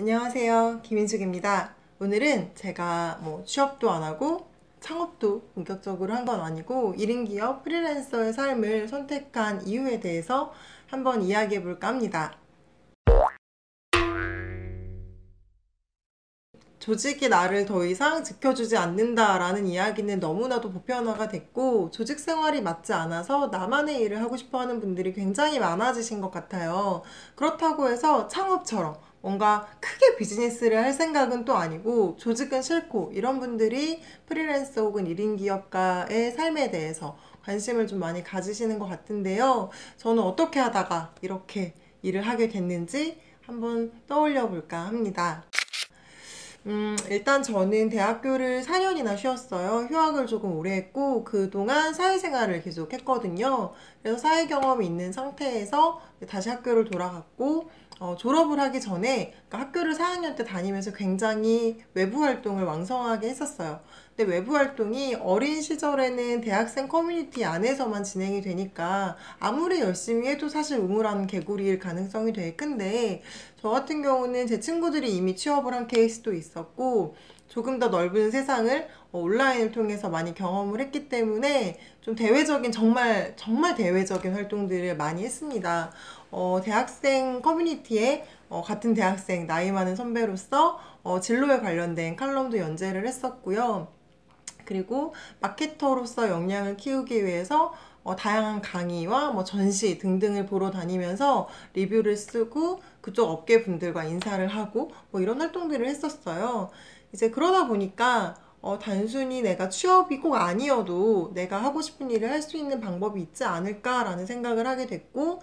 안녕하세요. 김인숙입니다. 오늘은 제가 취업도 안 하고 창업도 본격적으로 한 건 아니고 1인 기업 프리랜서의 삶을 선택한 이유에 대해서 한번 이야기해 볼까 합니다. 조직이 나를 더 이상 지켜주지 않는다라는 이야기는 너무나도 보편화가 됐고, 조직 생활이 맞지 않아서 나만의 일을 하고 싶어 하는 분들이 굉장히 많아지신 것 같아요. 그렇다고 해서 창업처럼 뭔가 크게 비즈니스를 할 생각은 또 아니고, 조직은 싫고, 이런 분들이 프리랜서 혹은 1인 기업가의 삶에 대해서 관심을 좀 많이 가지시는 것 같은데요. 저는 어떻게 하다가 이렇게 일을 하게 됐는지 한번 떠올려 볼까 합니다. 일단 저는 대학교를 4년이나 쉬었어요. 휴학을 조금 오래 했고, 그동안 사회생활을 계속 했거든요. 그래서 사회 경험이 있는 상태에서 다시 학교를 돌아갔고, 졸업을 하기 전에, 그러니까 학교를 4학년 때 다니면서 굉장히 외부 활동을 왕성하게 했었어요. 근데 외부 활동이 어린 시절에는 대학생 커뮤니티 안에서만 진행이 되니까 아무리 열심히 해도 사실 우물안 개구리일 가능성이 되게 큰데, 저 같은 경우는 제 친구들이 이미 취업을 한 케이스도 있었고, 조금 더 넓은 세상을 온라인을 통해서 많이 경험을 했기 때문에 좀 대외적인, 정말 대외적인 활동들을 많이 했습니다. 대학생 커뮤니티에 같은 대학생 나이 많은 선배로서 진로에 관련된 칼럼도 연재를 했었고요. 그리고 마케터로서 역량을 키우기 위해서 다양한 강의와 전시 등등을 보러 다니면서 리뷰를 쓰고 그쪽 업계 분들과 인사를 하고 이런 활동들을 했었어요. 이제 그러다 보니까 단순히 내가 취업이 꼭 아니어도 내가 하고 싶은 일을 할 수 있는 방법이 있지 않을까라는 생각을 하게 됐고,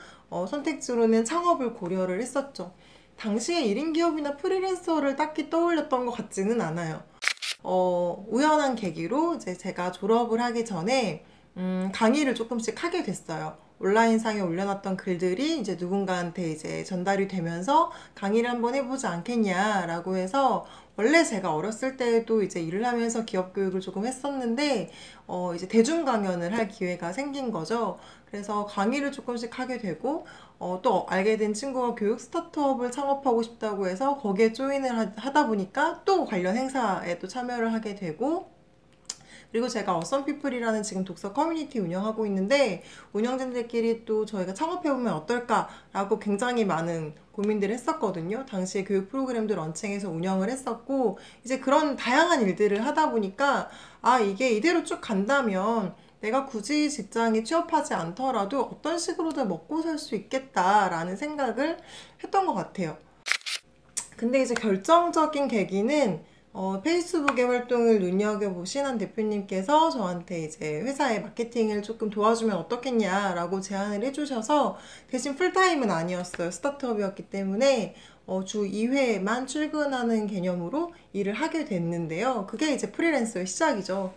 선택지로는 창업을 고려를 했었죠. 당시에 1인 기업이나 프리랜서를 딱히 떠올렸던 것 같지는 않아요. 우연한 계기로 이제 제가 졸업을 하기 전에 강의를 조금씩 하게 됐어요. 온라인상에 올려놨던 글들이 이제 누군가한테 이제 전달이 되면서 강의를 한번 해보지 않겠냐라고 해서, 원래 제가 어렸을 때에도 이제 일을 하면서 기업 교육을 조금 했었는데 이제 대중 강연을 할 기회가 생긴 거죠. 그래서 강의를 조금씩 하게 되고, 또 알게 된 친구가 교육 스타트업을 창업하고 싶다고 해서 거기에 조인을 하다 보니까 또 관련 행사에 또 참여를 하게 되고, 그리고 제가 어썸피플이라는 지금 독서 커뮤니티 운영하고 있는데, 운영진들끼리 또 저희가 창업해보면 어떨까라고 굉장히 많은 고민들을 했었거든요. 당시에 교육 프로그램도 런칭해서 운영을 했었고, 이제 그런 다양한 일들을 하다 보니까 이게 이대로 쭉 간다면 내가 굳이 직장에 취업하지 않더라도 어떤 식으로든 먹고 살 수 있겠다라는 생각을 했던 것 같아요. 근데 이제 결정적인 계기는 페이스북의 활동을 눈여겨보신 한 대표님께서 저한테 이제 회사의 마케팅을 조금 도와주면 어떻겠냐라고 제안을 해주셔서, 대신 풀타임은 아니었어요. 스타트업이었기 때문에 주 2회만 출근하는 개념으로 일을 하게 됐는데요. 그게 이제 프리랜서의 시작이죠.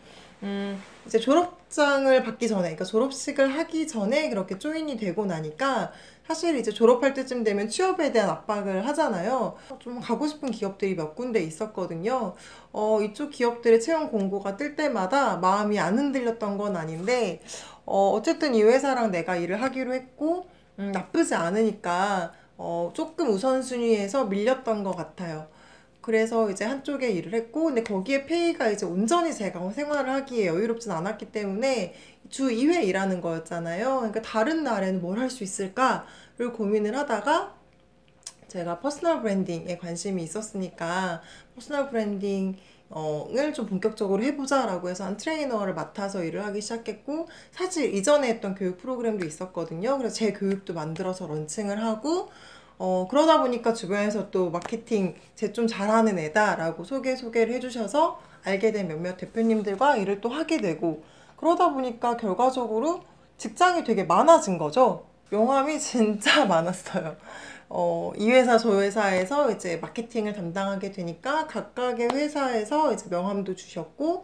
이제 졸업장을 받기 전에, 그러니까 졸업식을 하기 전에 그렇게 조인이 되고 나니까, 사실 이제 졸업할 때쯤 되면 취업에 대한 압박을 하잖아요. 좀 가고 싶은 기업들이 몇 군데 있었거든요. 이쪽 기업들의 채용 공고가 뜰 때마다 마음이 안 흔들렸던 건 아닌데, 어쨌든 이 회사랑 내가 일을 하기로 했고, 나쁘지 않으니까, 조금 우선순위에서 밀렸던 것 같아요. 그래서 이제 한쪽에 일을 했고, 근데 거기에 페이가 이제 온전히 제가 생활을 하기에 여유롭진 않았기 때문에 주 2회 일하는 거였잖아요. 그러니까 다른 날에는 뭘 할 수 있을까를 고민을 하다가, 제가 퍼스널 브랜딩에 관심이 있었으니까 퍼스널 브랜딩을 좀 본격적으로 해보자라고 해서 한 트레이너를 맡아서 일을 하기 시작했고, 사실 이전에 했던 교육 프로그램도 있었거든요. 그래서 제 교육도 만들어서 런칭을 하고, 그러다 보니까 주변에서 또 마케팅 쟤 좀 잘하는 애다라고 소개를 해주셔서 알게 된 몇몇 대표님들과 일을 또 하게 되고, 그러다 보니까 결과적으로 직장이 되게 많아진 거죠. 명함이 진짜 많았어요. 이 회사 저 회사에서 이제 마케팅을 담당하게 되니까 각각의 회사에서 이제 명함도 주셨고,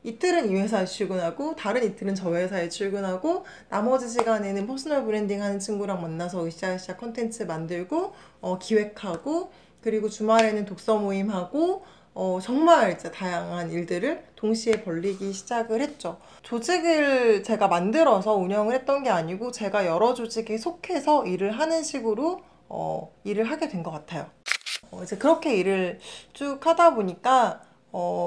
이틀은 이 회사에 출근하고 다른 이틀은 저 회사에 출근하고, 나머지 시간에는 퍼스널 브랜딩 하는 친구랑 만나서 으쌰으쌰 컨텐츠 만들고 기획하고, 그리고 주말에는 독서 모임하고, 정말 진짜 다양한 일들을 동시에 벌리기 시작을 했죠. 조직을 제가 만들어서 운영을 했던 게 아니고, 제가 여러 조직에 속해서 일을 하는 식으로 일을 하게 된 것 같아요. 이제 그렇게 일을 쭉 하다 보니까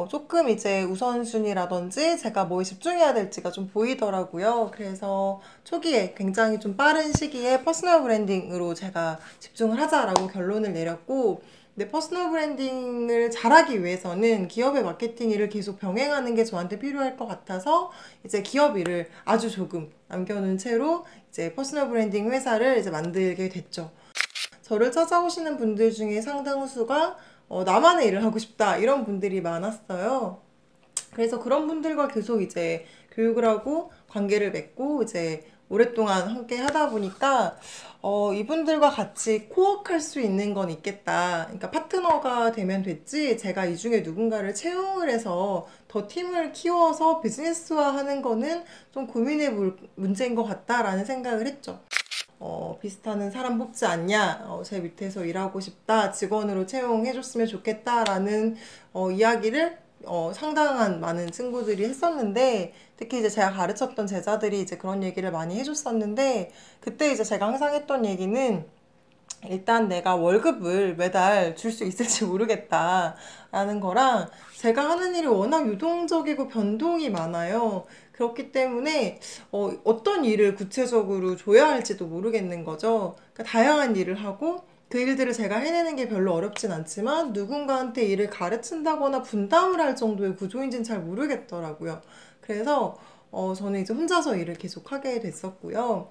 조금 이제 우선순위라든지 제가 뭐에 집중해야 될지가 좀 보이더라고요. 그래서 초기에 굉장히 좀 빠른 시기에 퍼스널 브랜딩으로 제가 집중을 하자라고 결론을 내렸고, 근데 퍼스널 브랜딩을 잘하기 위해서는 기업의 마케팅 일을 계속 병행하는 게 저한테 필요할 것 같아서 이제 기업 일을 아주 조금 남겨놓은 채로 이제 퍼스널 브랜딩 회사를 이제 만들게 됐죠. 저를 찾아오시는 분들 중에 상당수가 나만의 일을 하고 싶다 이런 분들이 많았어요. 그래서 그런 분들과 계속 이제 교육을 하고 관계를 맺고 이제 오랫동안 함께 하다 보니까 이분들과 같이 코워크할 수 있는 건 있겠다. 그러니까 파트너가 되면 됐지 제가 이 중에 누군가를 채용을 해서 더 팀을 키워서 비즈니스화하는 거는 좀 고민해 볼 문제인 것 같다라는 생각을 했죠. 비슷하는 사람 뽑지 않냐, 제 밑에서 일하고 싶다, 직원으로 채용해줬으면 좋겠다라는 이야기를 상당한 많은 친구들이 했었는데, 특히 이제 제가 가르쳤던 제자들이 이제 그런 얘기를 많이 해줬었는데, 그때 이제 제가 항상 했던 얘기는 일단 내가 월급을 매달 줄 수 있을지 모르겠다라는 거랑, 제가 하는 일이 워낙 유동적이고 변동이 많아요. 그렇기 때문에 어떤 일을 구체적으로 줘야 할지도 모르겠는 거죠. 그러니까 다양한 일을 하고 그 일들을 제가 해내는 게 별로 어렵진 않지만 누군가한테 일을 가르친다거나 분담을 할 정도의 구조인지는 잘 모르겠더라고요. 그래서 저는 이제 혼자서 일을 계속 하게 됐었고요.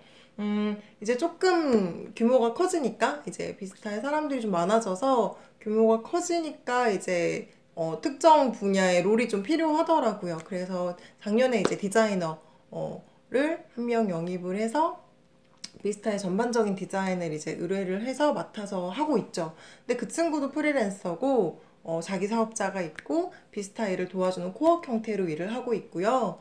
이제 조금 규모가 커지니까, 이제 비슷한 사람들이 좀 많아져서 규모가 커지니까 이제 특정 분야의 롤이 좀 필요하더라고요. 그래서 작년에 이제 디자이너를 한 명 영입을 해서 비스타의 전반적인 디자인을 이제 의뢰를 해서 맡아서 하고 있죠. 근데 그 친구도 프리랜서고 자기 사업자가 있고 비스타 일을 도와주는 코업 형태로 일을 하고 있고요.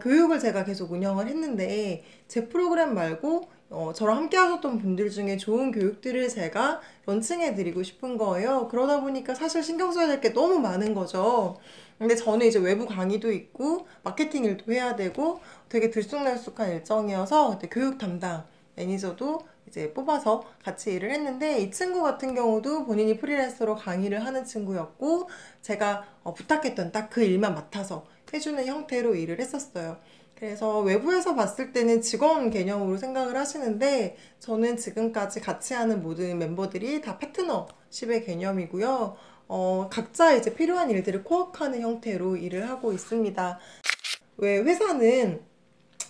교육을 제가 계속 운영을 했는데 제 프로그램 말고 저랑 함께 하셨던 분들 중에 좋은 교육들을 제가 런칭해 드리고 싶은 거예요. 그러다 보니까 사실 신경 써야 될 게 너무 많은 거죠. 근데 저는 이제 외부 강의도 있고 마케팅 일도 해야 되고 되게 들쑥날쑥한 일정이어서 그때 교육 담당 매니저도 이제 뽑아서 같이 일을 했는데, 이 친구 같은 경우도 본인이 프리랜서로 강의를 하는 친구였고 제가 부탁했던 딱 그 일만 맡아서 해주는 형태로 일을 했었어요. 그래서 외부에서 봤을 때는 직원 개념으로 생각을 하시는데 저는 지금까지 같이 하는 모든 멤버들이 다 파트너십의 개념이고요. 각자 이제 필요한 일들을 코어하는 형태로 일을 하고 있습니다. 왜 회사는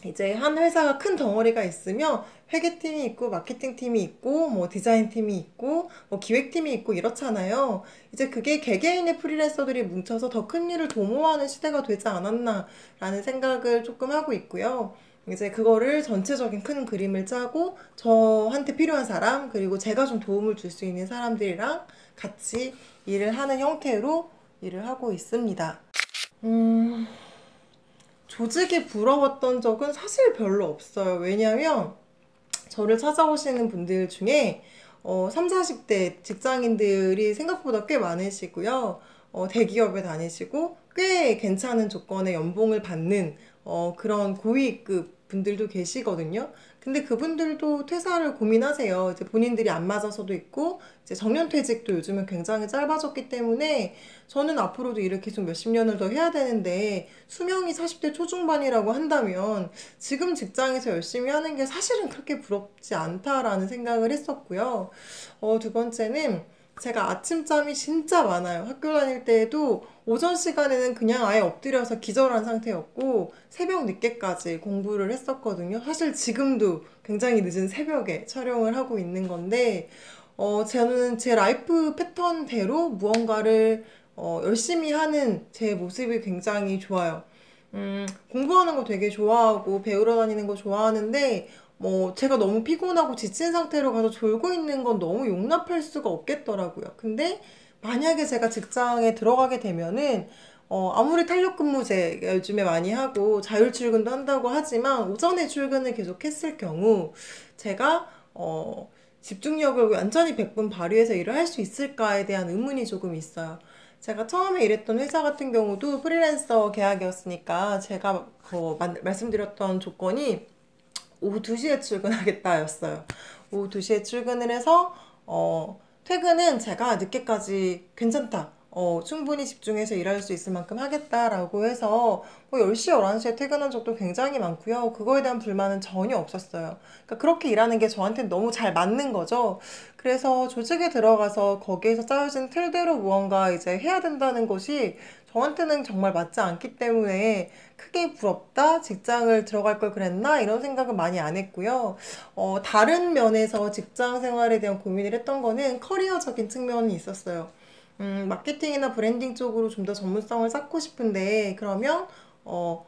이제 한 회사가 큰 덩어리가 있으면 회계팀이 있고 마케팅팀이 있고 뭐 디자인팀이 있고 뭐 기획팀이 있고 이렇잖아요. 이제 그게 개개인의 프리랜서들이 뭉쳐서 더 큰 일을 도모하는 시대가 되지 않았나라는 생각을 조금 하고 있고요. 이제 그거를 전체적인 큰 그림을 짜고 저한테 필요한 사람 그리고 제가 좀 도움을 줄 수 있는 사람들이랑 같이 일을 하는 형태로 일을 하고 있습니다. 조직이 부러웠던 적은 사실 별로 없어요. 왜냐면 저를 찾아오시는 분들 중에 3, 40대 직장인들이 생각보다 꽤 많으시고요. 대기업에 다니시고 꽤 괜찮은 조건의 연봉을 받는 그런 고위급 분들도 계시거든요. 근데 그분들도 퇴사를 고민하세요. 이제 본인들이 안 맞아서도 있고, 이제 정년퇴직도 요즘은 굉장히 짧아졌기 때문에 저는 앞으로도 일을 계속 몇십 년을 더 해야 되는데 수명이 40대 초중반이라고 한다면 지금 직장에서 열심히 하는 게 사실은 그렇게 부럽지 않다라는 생각을 했었고요. 두 번째는 제가 아침잠이 진짜 많아요. 학교 다닐 때에도 오전 시간에는 그냥 아예 엎드려서 기절한 상태였고 새벽 늦게까지 공부를 했었거든요. 사실 지금도 굉장히 늦은 새벽에 촬영을 하고 있는 건데 저는 제 라이프 패턴대로 무언가를 열심히 하는 제 모습이 굉장히 좋아요. 공부하는 거 되게 좋아하고 배우러 다니는 거 좋아하는데 뭐 제가 너무 피곤하고 지친 상태로 가서 졸고 있는 건 너무 용납할 수가 없겠더라고요. 근데 만약에 제가 직장에 들어가게 되면은 아무리 탄력근무제 요즘에 많이 하고 자율 출근도 한다고 하지만 오전에 출근을 계속 했을 경우 제가 집중력을 완전히 100분 발휘해서 일을 할 수 있을까에 대한 의문이 조금 있어요. 제가 처음에 일했던 회사 같은 경우도 프리랜서 계약이었으니까 제가 말씀드렸던 조건이 오후 2시에 출근하겠다였어요. 오후 2시에 출근을 해서 퇴근은 제가 늦게까지 괜찮다. 충분히 집중해서 일할 수 있을 만큼 하겠다라고 해서 뭐 10시, 11시에 퇴근한 적도 굉장히 많고요. 그거에 대한 불만은 전혀 없었어요. 그러니까 그렇게 일하는 게 저한테는 너무 잘 맞는 거죠. 그래서 조직에 들어가서 거기에서 짜여진 틀대로 무언가 이제 해야 된다는 것이 저한테는 정말 맞지 않기 때문에 크게 부럽다, 직장을 들어갈 걸 그랬나 이런 생각은 많이 안 했고요. 다른 면에서 직장 생활에 대한 고민을 했던 거는 커리어적인 측면이 있었어요. 마케팅이나 브랜딩 쪽으로 좀 더 전문성을 쌓고 싶은데, 그러면, 어,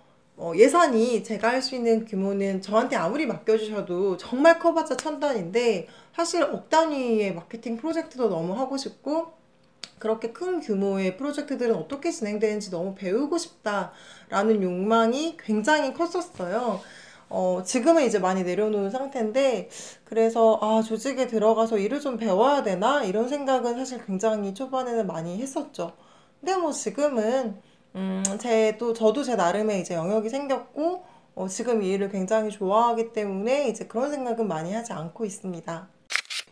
예산이 제가 할 수 있는 규모는 저한테 아무리 맡겨주셔도 정말 커봤자 천 단위인데, 사실 억 단위의 마케팅 프로젝트도 너무 하고 싶고, 그렇게 큰 규모의 프로젝트들은 어떻게 진행되는지 너무 배우고 싶다라는 욕망이 굉장히 컸었어요. 지금은 이제 많이 내려놓은 상태인데, 그래서, 아, 조직에 들어가서 일을 좀 배워야 되나? 이런 생각은 사실 굉장히 초반에는 많이 했었죠. 근데 뭐 지금은, 저도 제 나름의 이제 영역이 생겼고, 지금 이 일을 굉장히 좋아하기 때문에 이제 그런 생각은 많이 하지 않고 있습니다.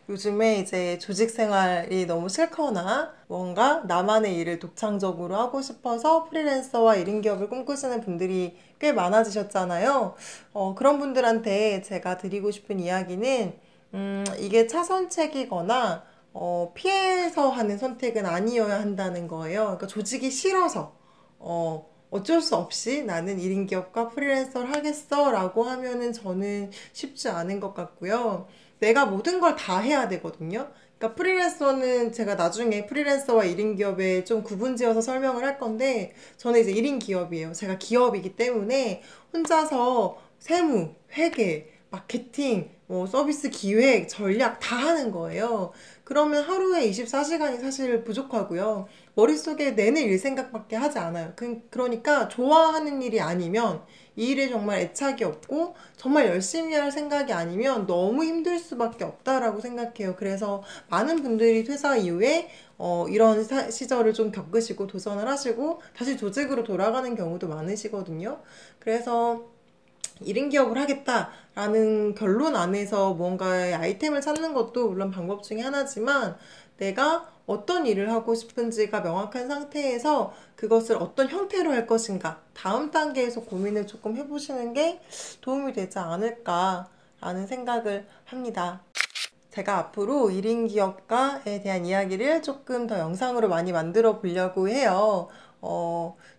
요즘에 이제 조직 생활이 너무 싫거나 뭔가 나만의 일을 독창적으로 하고 싶어서 프리랜서와 1인 기업을 꿈꾸시는 분들이 꽤 많아지셨잖아요. 그런 분들한테 제가 드리고 싶은 이야기는, 이게 차선책이거나, 피해서 하는 선택은 아니어야 한다는 거예요. 그러니까 조직이 싫어서, 어쩔 수 없이 나는 1인 기업과 프리랜서를 하겠어 라고 하면은 저는 쉽지 않은 것 같고요. 내가 모든 걸 다 해야 되거든요. 그러니까 프리랜서는 제가 나중에 프리랜서와 1인 기업에 좀 구분지어서 설명을 할 건데, 저는 이제 1인 기업이에요. 제가 기업이기 때문에 혼자서 세무, 회계, 마케팅, 뭐 서비스 기획, 전략 다 하는 거예요. 그러면 하루에 24시간이 사실 부족하고요. 머릿속에 내내 일 생각밖에 하지 않아요. 그러니까 좋아하는 일이 아니면, 이 일에 정말 애착이 없고 정말 열심히 할 생각이 아니면 너무 힘들 수밖에 없다라고 생각해요. 그래서 많은 분들이 퇴사 이후에 이런 시절을 좀 겪으시고 도전을 하시고 다시 조직으로 돌아가는 경우도 많으시거든요. 그래서 1인 기업을 하겠다라는 결론 안에서 뭔가의 아이템을 찾는 것도 물론 방법 중에 하나지만, 내가 어떤 일을 하고 싶은지가 명확한 상태에서 그것을 어떤 형태로 할 것인가 다음 단계에서 고민을 조금 해보시는 게 도움이 되지 않을까라는 생각을 합니다. 제가 앞으로 1인 기업가에 대한 이야기를 조금 더 영상으로 많이 만들어 보려고 해요.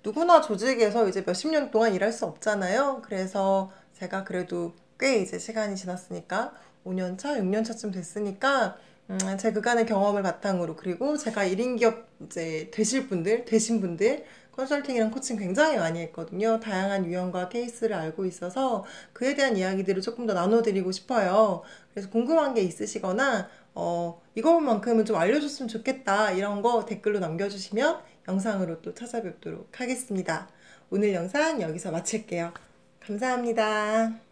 누구나 조직에서 이제 몇십 년 동안 일할 수 없잖아요. 그래서 제가 그래도 꽤 이제 시간이 지났으니까 5년 차, 6년 차쯤 됐으니까 제 그간의 경험을 바탕으로, 그리고 제가 1인 기업 이제 되신 분들 컨설팅이랑 코칭 굉장히 많이 했거든요. 다양한 유형과 케이스를 알고 있어서 그에 대한 이야기들을 조금 더 나눠드리고 싶어요. 그래서 궁금한 게 있으시거나, 이것만큼은 좀 알려줬으면 좋겠다, 이런 거 댓글로 남겨주시면 영상으로 또 찾아뵙도록 하겠습니다. 오늘 영상 여기서 마칠게요. 감사합니다.